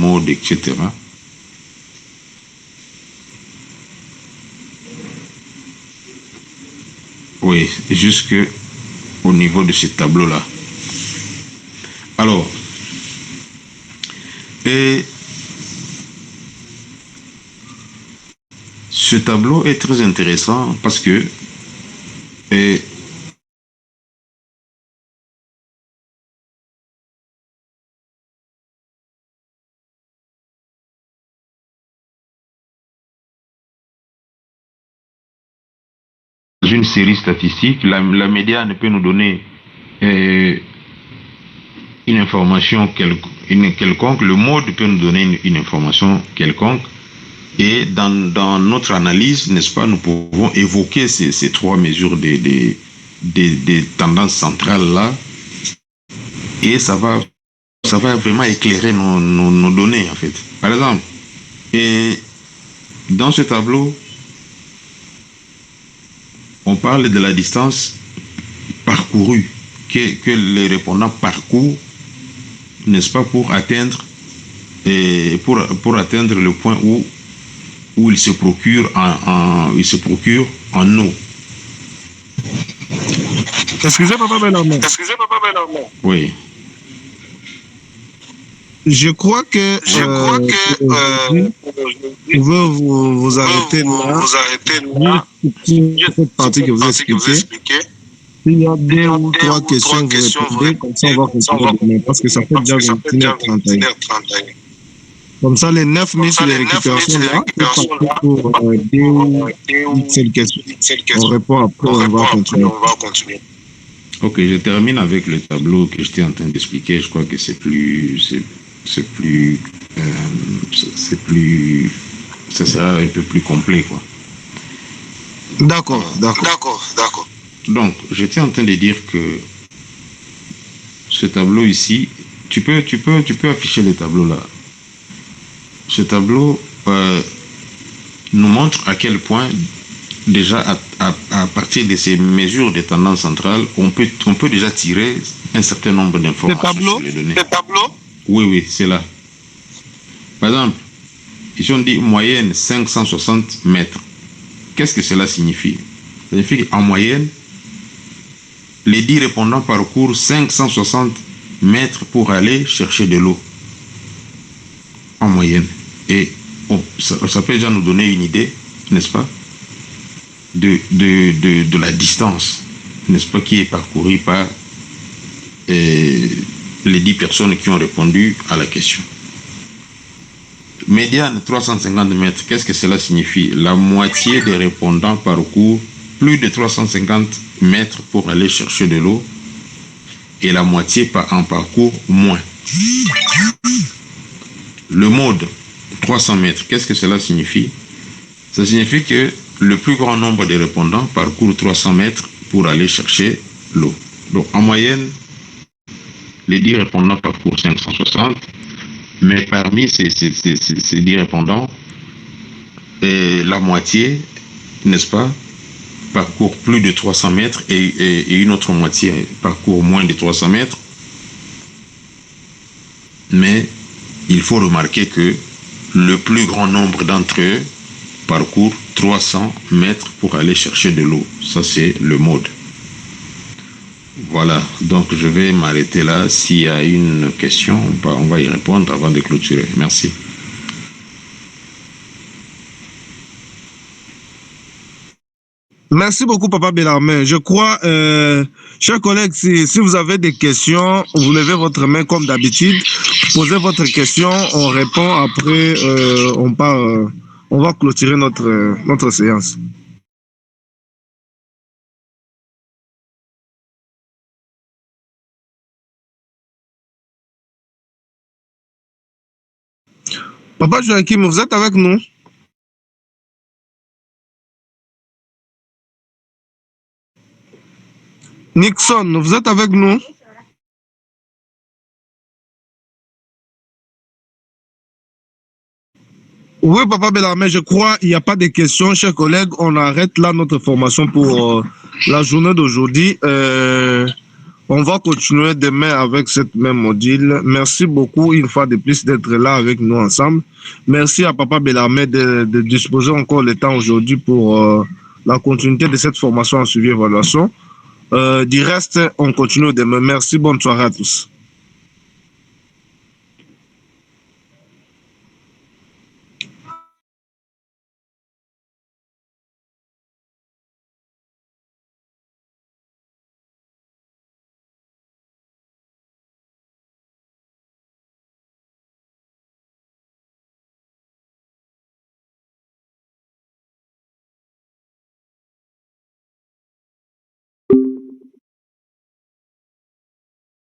mode, etc. Oui, jusque au niveau de ce tableau-là. Alors, et ce tableau est très intéressant parce que une série statistique, la médiane peut nous donner une information quelconque, le mode peut nous donner une information quelconque, et dans notre analyse, n'est-ce pas, nous pouvons évoquer ces trois mesures des tendances centrales là, et ça va vraiment éclairer nos données en fait. Par exemple, et dans ce tableau, on parle de la distance parcourue que les répondants parcourent, n'est-ce pas, pour atteindre le point où ils se procurent en eau. Excusez Papa Bellarmé. Oui. Je crois que vous pouvez vous arrêter là. Cette partie que vous expliquez. S'il y a deux ou trois questions, vous répondez, comme ça on va continuer demain, parce que ça fait déjà 21h31. Comme ça, les 9 000 sur les récupérations là, c'est parti pour 2 ou une seule question. On répond après, on va continuer. Ok, je termine avec le tableau que j'étais en train d'expliquer. Je crois que ça sera un peu plus complet, quoi. D'accord. Donc, j'étais en train de dire que ce tableau ici, tu peux afficher le tableau là. Ce tableau nous montre à quel point, déjà à partir de ces mesures de tendance centrale, on peut déjà tirer un certain nombre d'informations sur les données. Le tableau? Oui, c'est là. Par exemple, ici on dit moyenne 560 mètres. Qu'est-ce que cela signifie? Ça signifie qu'en moyenne, les 10 répondants parcourent 560 mètres pour aller chercher de l'eau. En moyenne. Et ça peut déjà nous donner une idée, n'est-ce pas, de la distance, n'est-ce pas, qui est parcourue par les 10 personnes qui ont répondu à la question. Médiane 350 mètres, qu'est-ce que cela signifie? La moitié des répondants parcourent plus de 350 mètres pour aller chercher de l'eau, et la moitié en parcourt moins. Le mode 300 mètres, qu'est-ce que cela signifie? Ça signifie que le plus grand nombre de répondants parcourent 300 mètres pour aller chercher l'eau. Donc en moyenne, les 10 répondants parcourent 560, mais parmi ces 10 répondants, la moitié, n'est-ce pas, parcourt plus de 300 mètres et une autre moitié parcourt moins de 300 mètres. Mais il faut remarquer que le plus grand nombre d'entre eux parcourent 300 mètres pour aller chercher de l'eau. Ça, c'est le mode. Voilà, donc je vais m'arrêter là. S'il y a une question, on va y répondre avant de clôturer. Merci. Merci beaucoup, Papa Bellarmé. Je crois, chers collègues, si vous avez des questions, vous levez votre main comme d'habitude, posez votre question, on répond, après on va clôturer notre séance. Papa Joachim, vous êtes avec nous? Nixon, vous êtes avec nous? Oui, Papa Bellarmé, je crois qu'il n'y a pas de questions, chers collègues. On arrête là notre formation pour la journée d'aujourd'hui. On va continuer demain avec cette même module. Merci beaucoup une fois de plus d'être là avec nous ensemble. Merci à Papa Bellarmé de disposer encore le temps aujourd'hui pour la continuité de cette formation en suivi et évaluation. Du reste, on continue demain. Merci, bonne soirée à tous.